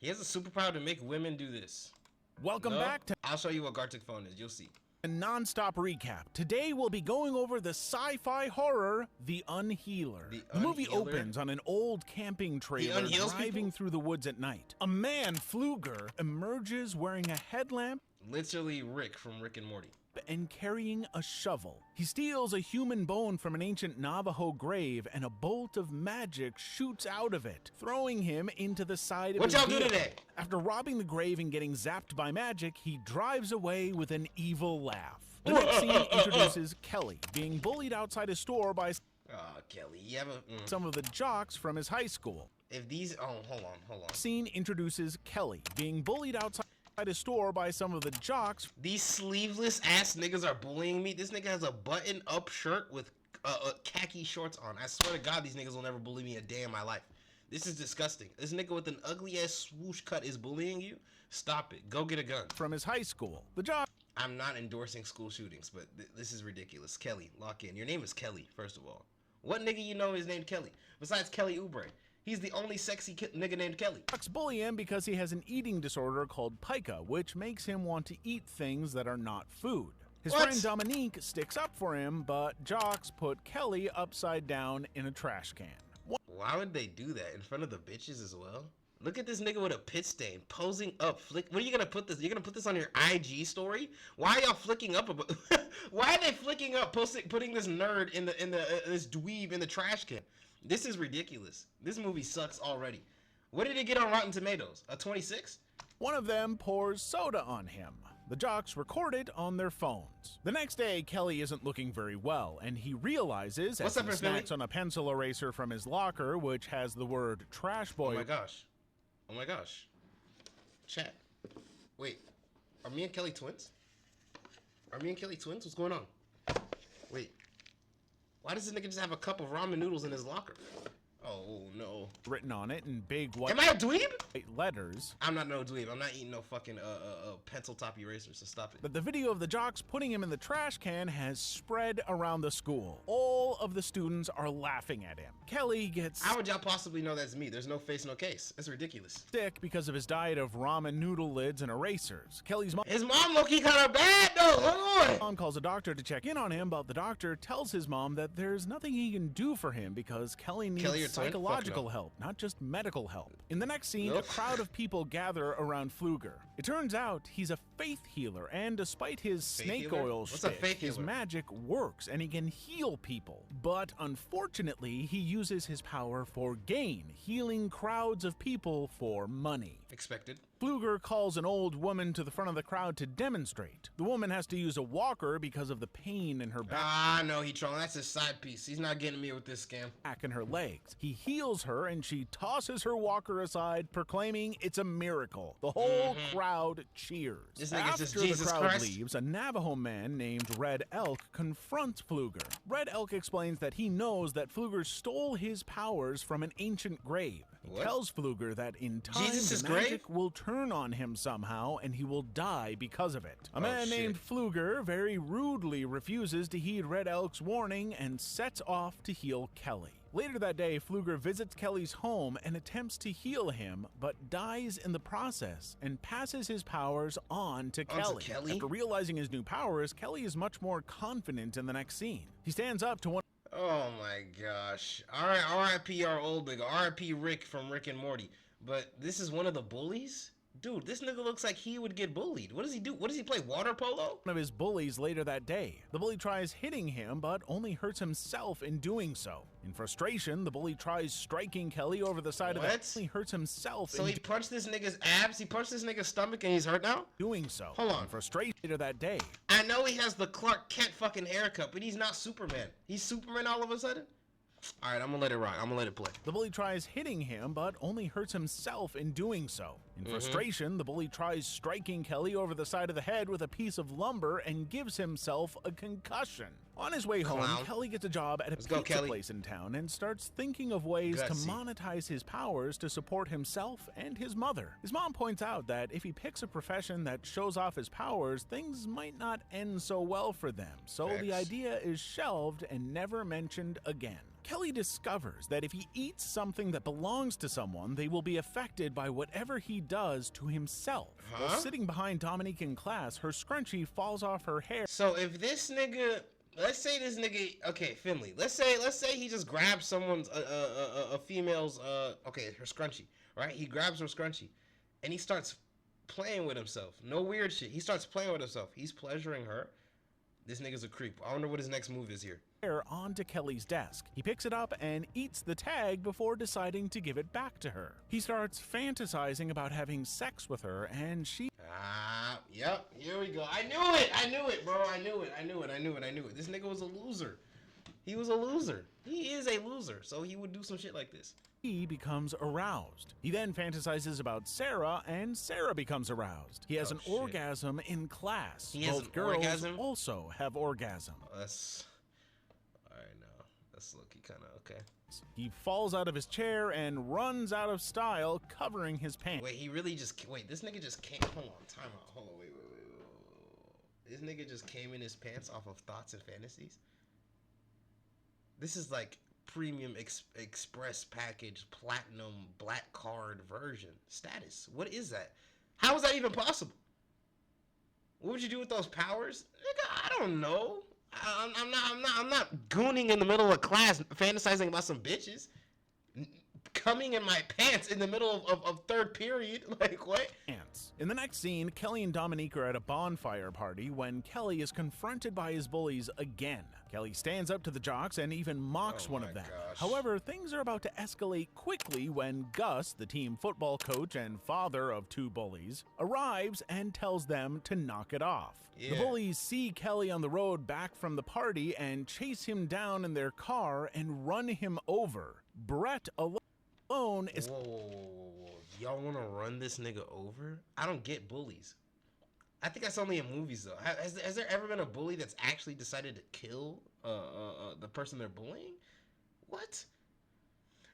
He has a superpower to make women do this. Welcome back to I'll show you what Gartic phone is. You'll see. a non-stop recap. Today we'll be going over the sci-fi horror, The Unhealer. The movie opens on an old camping trailer driving through the woods at night. A man, Pfluger, emerges wearing a headlamp, literally Rick from Rick and Morty, and carrying a shovel. He steals a human bone from an ancient Navajo grave, and a bolt of magic shoots out of it, throwing him into the side of his vehicle. What y'all do today? After robbing the grave and getting zapped by magic, he drives away with an evil laugh. The next scene introduces Kelly being bullied outside a store by Kelly, you have a some of the jocks from his high school. If these, hold on. Scene introduces Kelly being bullied outside a store by some of the jocks. These sleeveless ass niggas are bullying me. This nigga has a button-up shirt with khaki shorts on. I swear to God, these niggas will never bully me a day in my life. This is disgusting. This nigga with an ugly ass swoosh cut is bullying you. Stop it. Go get a gun. From his high school. The jock. I'm not endorsing school shootings, but this is ridiculous. Kelly, lock in. Your name is Kelly, first of all. What nigga you know is named Kelly? Besides Kelly Oubre. He's the only sexy nigga named Kelly. Jocks bully him because he has an eating disorder called pica, which makes him want to eat things that are not food. His friend Dominique sticks up for him, but jocks put Kelly upside down in a trash can. Why would they do that? In front of the bitches as well? Look at this nigga with a pit stain, posing up, what are you gonna put this? You're gonna put this on your IG story? Why are y'all flicking up? Why are they flicking up, putting this nerd in this dweeb in the trash can? This is ridiculous. This movie sucks already. What did it get on Rotten Tomatoes? A 26? One of them pours soda on him. The jocks record it on their phones. The next day, Kelly isn't looking very well, and he realizes as he snacks on a pencil eraser from his locker, which has the word trash boy. Oh my gosh. Chat. Wait. Are me and Kelly twins? What's going on? Wait. Why does this nigga just have a cup of ramen noodles in his locker? Oh no. Written on it in big white. Am I a dweeb? Letters. I'm not no dweeb. I'm not eating no fucking pencil top eraser, so stop it. But the video of the jocks putting him in the trash can has spread around the school. All of the students are laughing at him. Kelly gets... How would y'all possibly know that's me? There's no face, no case. That's ridiculous. Sick because of his diet of ramen noodle lids and erasers. Kelly's mom... His mom low-key kinda bad though. Hold on. Mom calls a doctor to check in on him, but the doctor tells his mom that there's nothing he can do for him because Kelly needs psychological help, not just medical help. In the next scene, a crowd of people gather around Pfluger. It turns out he's a faith healer, and despite his snake oil shtick, his magic works and he can heal people. But unfortunately, he uses his power for gain, healing crowds of people for money. Expected. Pfluger calls an old woman to the front of the crowd to demonstrate. The woman has to use a walker because of the pain in her back. Ah, no, he trolling. That's his side piece. He's not getting me with this scam. Back and her legs. He heals her and she tosses her walker aside, proclaiming it's a miracle. The whole crowd cheers. This nigga's just After Jesus the crowd Christ. leaves, a Navajo man named Red Elk confronts Pfluger. Red Elk explains that he knows that Pfluger stole his powers from an ancient grave. He tells Pfluger that in time the magic will turn on him somehow and he will die because of it. A man named Pfluger very rudely refuses to heed Red Elk's warning and sets off to heal Kelly. Later that day, Pfluger visits Kelly's home and attempts to heal him, but dies in the process and passes his powers on to Kelly. After realizing his new powers, Kelly is much more confident in the next scene. He stands up to one. Oh my gosh. Alright, R.I.P. our old nigga. R.I.P. Rick from Rick and Morty. But this is one of the bullies? Dude, this nigga looks like he would get bullied. What does he do? What does he play, water polo? One of his bullies later that day. The bully tries hitting him, but only hurts himself in doing so. In frustration, the bully tries striking Kelly over the side of the head. He hurts himself. So he punched this nigga's abs, he punched this nigga's stomach, and he's hurt now? Doing so. Hold on. In frustration later that day. I know he has the Clark Kent fucking haircut, but he's not Superman. He's Superman all of a sudden? Alright, I'm gonna let it rock. I'm gonna let it play. The bully tries hitting him, but only hurts himself in doing so. In frustration, the bully tries striking Kelly over the side of the head with a piece of lumber and gives himself a concussion. On his way home, Kelly gets a job at a pizza place in town and starts thinking of ways to monetize his powers to support himself and his mother. His mom points out that if he picks a profession that shows off his powers, things might not end so well for them, so the idea is shelved and never mentioned again. Kelly discovers that if he eats something that belongs to someone, they will be affected by whatever he does to himself. While sitting behind Dominique in class, her scrunchie falls off her hair. So if this nigga, let's say this nigga, okay, Finley, let's say he just grabs someone's, a female's, okay, her scrunchie, right? He grabs her scrunchie, and he starts playing with himself. No weird shit. He starts playing with himself. He's pleasuring her. This nigga's a creep. I wonder what his next move is here. Onto Kelly's desk. He picks it up and eats the tag before deciding to give it back to her. He starts fantasizing about having sex with her, and she... Yep, here we go. I knew it, bro. I knew it. This nigga was a loser. He was a loser. He is a loser, so he would do some shit like this. He becomes aroused. He then fantasizes about Sarah, and Sarah becomes aroused. He has an orgasm in class. Both girls also have orgasm. That's low-key kind of okay. He falls out of his chair and runs out of style, covering his pants. Wait, he really just... Wait, this nigga just came... Hold on, time out. Hold on, wait. This nigga just came in his pants off of thoughts and fantasies? This is like premium express package, platinum, black card version status. What is that? How is that even possible? What would you do with those powers? Nigga, I don't know. I'm not gooning in the middle of class fantasizing about some bitches coming in my pants in the middle of third period. Like, what? In the next scene, Kelly and Dominique are at a bonfire party when Kelly is confronted by his bullies again. Kelly stands up to the jocks and even mocks one of them. However, things are about to escalate quickly when Gus, the team football coach and father of two bullies, arrives and tells them to knock it off. The bullies see Kelly on the road back from the party and chase him down in their car and run him over. Brett alone is... Whoa. Y'all want to run this nigga over? I don't get bullies. I think that's only in movies, though. Has there ever been a bully that's actually decided to kill the person they're bullying? What?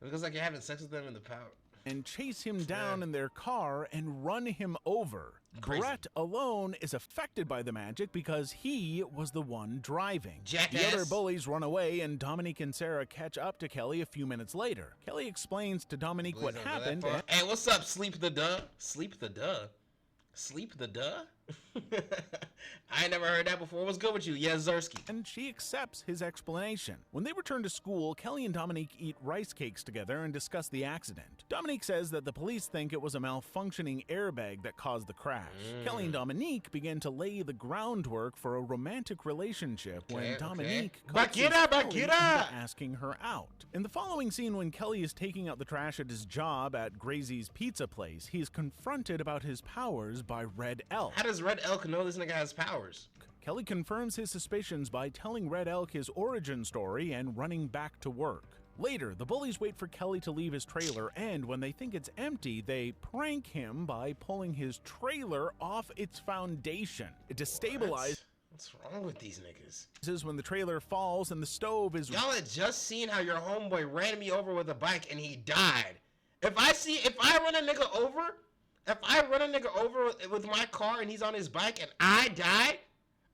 Because like you're having sex with them in the power. And chase him down in their car and run him over. Crazy. Brett alone is affected by the magic because he was the one driving. Jackass. The other bullies run away and Dominique and Sarah catch up to Kelly a few minutes later. Kelly explains to Dominique what happened. Hey, what's up, Sleep the Duh? Sleep the Duh? Sleep the Duh? I ain't never heard that before. What's good with you? Yeah, Zersky. And she accepts his explanation. When they return to school, Kelly and Dominique eat rice cakes together and discuss the accident. Dominique says that the police think it was a malfunctioning airbag that caused the crash. Kelly and Dominique begin to lay the groundwork for a romantic relationship when Dominique coaxes Kelly into asking her out. In the following scene, when Kelly is taking out the trash at his job at Gracie's Pizza Place, he is confronted about his powers by Red Elk. How does Red Elk know this nigga has powers? Kelly confirms his suspicions by telling Red Elk his origin story and running back to work. Later, the bullies wait for Kelly to leave his trailer, and when they think it's empty, they prank him by pulling his trailer off its foundation. It destabilizes... What's wrong with these niggas? This is when the trailer falls and the stove is... Y'all had just seen how your homeboy ran me over with a bike and he died. If I run a nigga over with my car and he's on his bike and I die,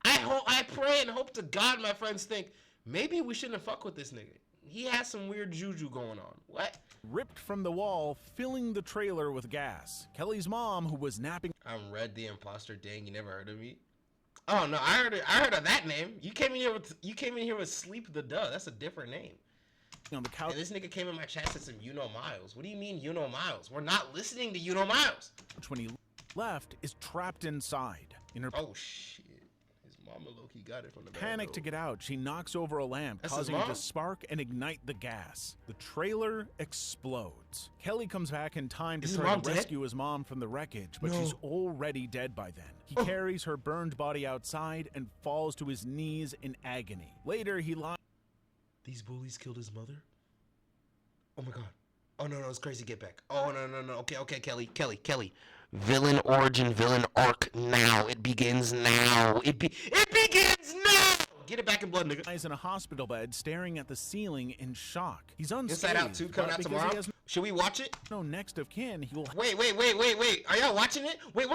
I pray and hope to God my friends think, maybe we shouldn't fuck with this nigga. He has some weird juju going on. What? Ripped from the wall, filling the trailer with gas. Kelly's mom, who was napping... I'm Red the Imposter. Dang, you never heard of me? Oh no, I heard of that name. You came in here with Sleep the Duh. That's a different name. On the couch. And this nigga came in my chat and said some You Know Miles. What do you mean You Know Miles? We're not listening to You Know Miles. Which when he left is trapped inside. In her oh shit. His mama low-key got it from the panic to get out, she knocks over a lamp, causing it to spark and ignite the gas. The trailer explodes. Kelly comes back in time to try to rescue his mom from the wreckage, but she's already dead by then. He carries her burned body outside and falls to his knees in agony. Later, he lies. These bullies killed his mother? Oh my god. Oh no, it's crazy. Get back. Oh no. Okay, Kelly. Villain origin, villain arc now. It begins now. It begins now! Get it back in blood, nigga. He's in a hospital bed, staring at the ceiling in shock. He's unscathed. Inside Out 2 coming out tomorrow. Should we watch it? No next of kin. He will... Wait. Are y'all watching? watching it? Wait,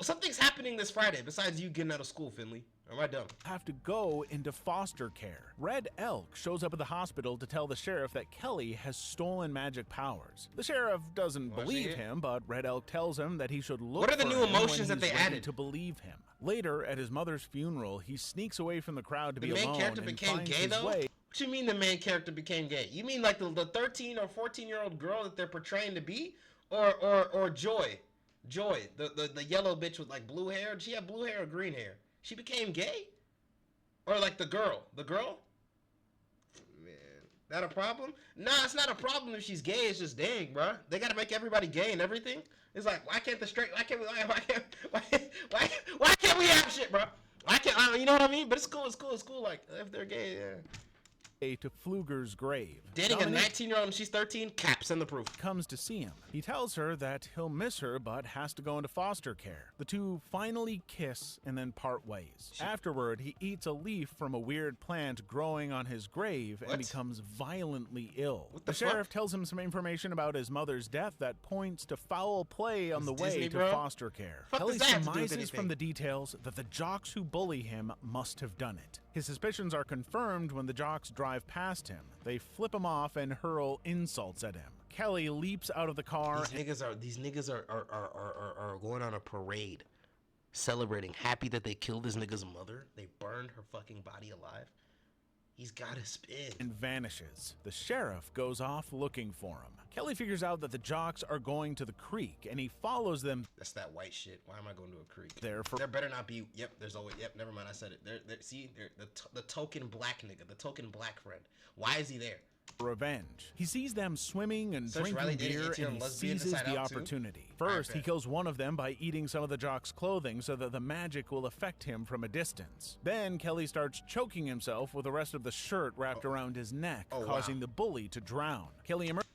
something's happening this Friday besides you getting out of school, Finley. Or am I dumb? Have to go into foster care. Red Elk shows up at the hospital to tell the sheriff that Kelly has stolen magic powers. The sheriff doesn't believe him, but Red Elk tells him that he should look What are the for new him emotions when that they he's ready added to believe him. Later, at his mother's funeral, he sneaks away from the crowd to be alone. The main character and became finds gay, his though? way. What you mean the main character became gay? You mean like the 13 or 14-year-old girl that they're portraying to be? Or Joy? Joy, the yellow bitch with like blue hair. Did she have blue hair or green hair? She became gay? Or like the girl? The girl? Man, that a problem? Nah, it's not a problem if she's gay. It's just dang, bro. They gotta make everybody gay and everything. It's like, why can't we have shit, bro? Why can't, you know what I mean? But it's cool. Like, if they're gay, yeah. To Pfluger's grave. Dating a 19-year-old and she's 13, caps in the proof. Comes to see him. He tells her that he'll miss her but has to go into foster care. The two finally kiss and then part ways. Afterward, he eats a leaf from a weird plant growing on his grave and becomes violently ill. The sheriff tells him some information about his mother's death that points to foul play on the way to foster care. Kelly surmises from the details that the jocks who bully him must have done it. His suspicions are confirmed when the jocks drive past him. They flip him off and hurl insults at him. Kelly leaps out of the car. These niggas are going on a parade, celebrating, happy that they killed this nigga's mother. They burned her fucking body alive. He's gotta spin. And vanishes. The sheriff goes off looking for him. Kelly figures out that the jocks are going to the creek, and he follows them. That's that white shit. Why am I going to a creek? There better not be. Yep, there's always. Yep, never mind. I said it. See, the token black nigga, the token black friend. Why is he there? Revenge. He sees them swimming and drinking beer, and he seizes the opportunity. First, he kills one of them by eating some of the jock's clothing so that the magic will affect him from a distance. Then Kelly starts choking himself with the rest of the shirt wrapped around his neck, causing the bully to drown. Kelly emerges.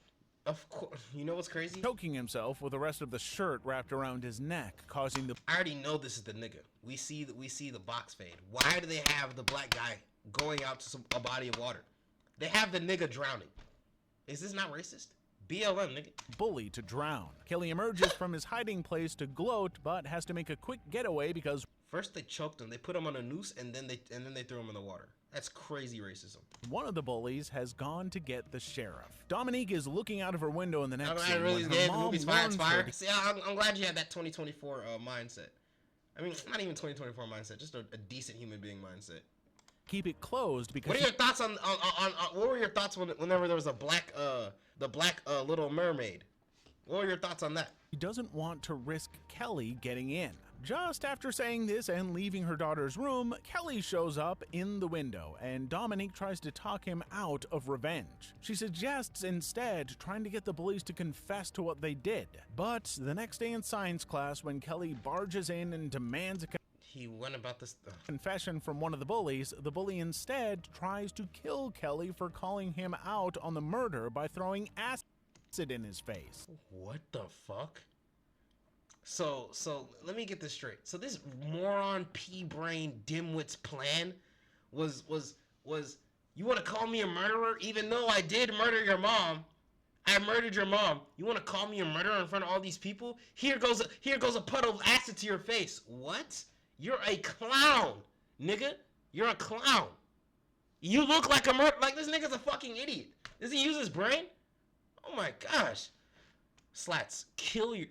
Of course. You know what's crazy? Choking himself with the rest of the shirt wrapped around his neck, causing the... I already know this is the nigga. We see the box fade. Why do they have the black guy going out to a body of water? They have the nigga drowning. Is this not racist? BLM, nigga. Bully to drown. Kelly emerges from his hiding place to gloat, but has to make a quick getaway because... First they choked him, they put him on a noose, and then they threw him in the water. That's crazy racism. One of the bullies has gone to get the sheriff. Dominique is looking out of her window in the next scene really when her mom warns her. See, I'm glad you had that 2024 mindset. I mean, not even 2024 mindset, just a decent human being mindset. Keep it closed because... What are your thoughts on what were your thoughts whenever there was a black Little Mermaid? What were your thoughts on that? He doesn't want to risk Kelly getting in. Just after saying this and leaving her daughter's room, Kelly shows up in the window, and Dominique tries to talk him out of revenge. She suggests instead trying to get the bullies to confess to what they did. But the next day in science class, when Kelly barges in and demands a confession from one of the bullies, the bully instead tries to kill Kelly for calling him out on the murder by throwing acid in his face. What the fuck? So let me get this straight. So this moron pea-brain dimwit's plan was you want to call me a murderer even though I did murder your mom? I murdered your mom. You want to call me a murderer in front of all these people? Here goes a puddle of acid to your face. What? You're a clown, nigga. You're a clown. You look like a like this nigga's a fucking idiot. Does he use his brain? Oh my gosh. Slats, kill you.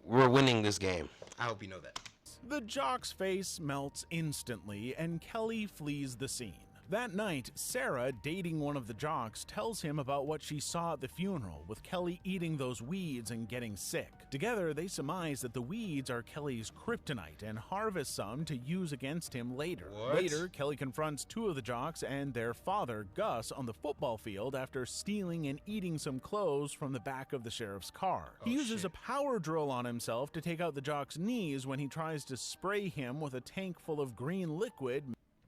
We're winning this game. I hope you know that. The jock's face melts instantly, and Kelly flees the scene. That night, Sarah, dating one of the jocks, tells him about what she saw at the funeral, with Kelly eating those weeds and getting sick. Together, they surmise that the weeds are Kelly's kryptonite and harvest some to use against him later. Later, Kelly confronts two of the jocks and their father, Gus, on the football field after stealing and eating some clothes from the back of the sheriff's car. He uses a power drill on himself to take out the jock's knees when he tries to spray him with a tank full of green liquid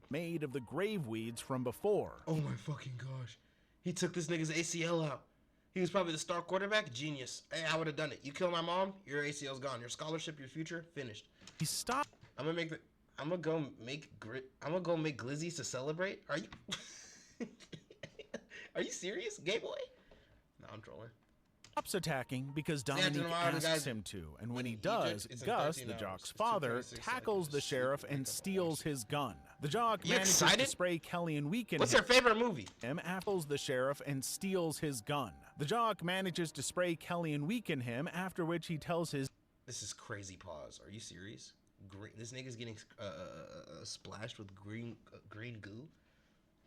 made of the grave weeds from before. Oh my fucking gosh. He took this nigga's ACL out. He was probably the star quarterback. Genius. Hey, I would have done it. You kill my mom, your ACL's gone. Your scholarship, your future, finished. He stopped. I'm gonna go make glizzies to celebrate. Are you Are you serious, gay boy? No, I'm trolling. Stops attacking because Dominique asks him to, and when he does, Gus, the jock's father, tackles the sheriff and steals his gun. The jock manages to spray Kelly and weaken him. What's your favorite movie? Apples the sheriff and steals his gun. The jock manages to spray Kelly and weaken him, after which he tells his... This is crazy pause. Are you serious? This nigga's getting splashed with green goo?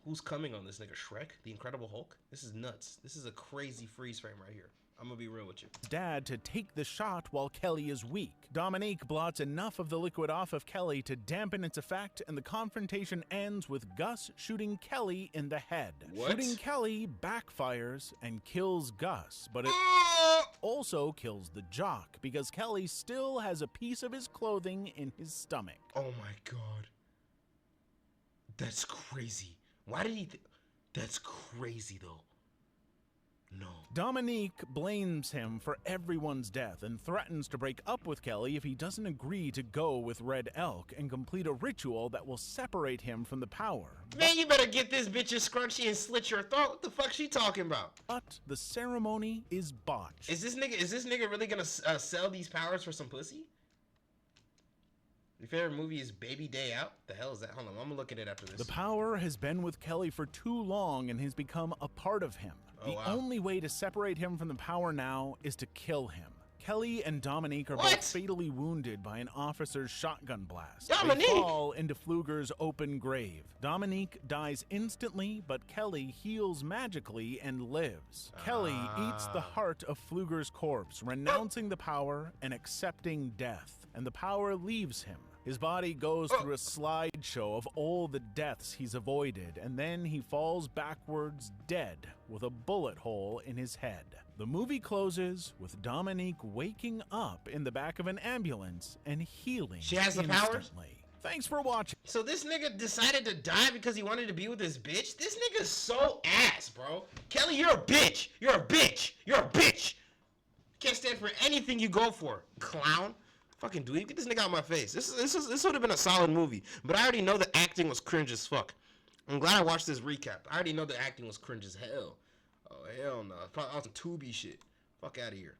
Who's coming on this nigga? Shrek? The Incredible Hulk? This is nuts. This is a crazy freeze frame right here. I'm gonna be real with you. Dad to take the shot while Kelly is weak. Dominique blots enough of the liquid off of Kelly to dampen its effect, and the confrontation ends with Gus shooting Kelly in the head. What? Shooting Kelly backfires and kills Gus, but it also kills the jock because Kelly still has a piece of his clothing in his stomach. Oh my god. That's crazy. Why did he That's crazy though. No. Dominique blames him for everyone's death and threatens to break up with Kelly if he doesn't agree to go with Red Elk and complete a ritual that will separate him from the power. Man, you better get this bitch a scrunchie and slit your throat. What the fuck she talking about? But the ceremony is botched. Is this nigga really gonna sell these powers for some pussy? Your favorite movie is Baby Day Out? The hell is that? Hold on, I'm gonna look at it after this. The power has been with Kelly for too long and has become a part of him. The only way to separate him from the power now is to kill him. Kelly and Dominique are both fatally wounded by an officer's shotgun blast. They fall into Pfluger's open grave. Dominique dies instantly, but Kelly heals magically and lives. Kelly eats the heart of Pfluger's corpse, renouncing the power and accepting death, and the power leaves him. His body goes through a slideshow of all the deaths he's avoided, and then he falls backwards dead with a bullet hole in his head. The movie closes with Dominique waking up in the back of an ambulance and healing. She has the powers? Thanks for watching. So this nigga decided to die because he wanted to be with his bitch? This nigga's so ass, bro. Kelly, you're a bitch. You're a bitch. You're a bitch. Can't stand for anything you go for, clown. Fucking dude, get this nigga out of my face. This would have been a solid movie, but I already know the acting was cringe as fuck. I'm glad I watched this recap. I already know the acting was cringe as hell. Oh hell no, probably on some Tubi shit. Fuck out of here.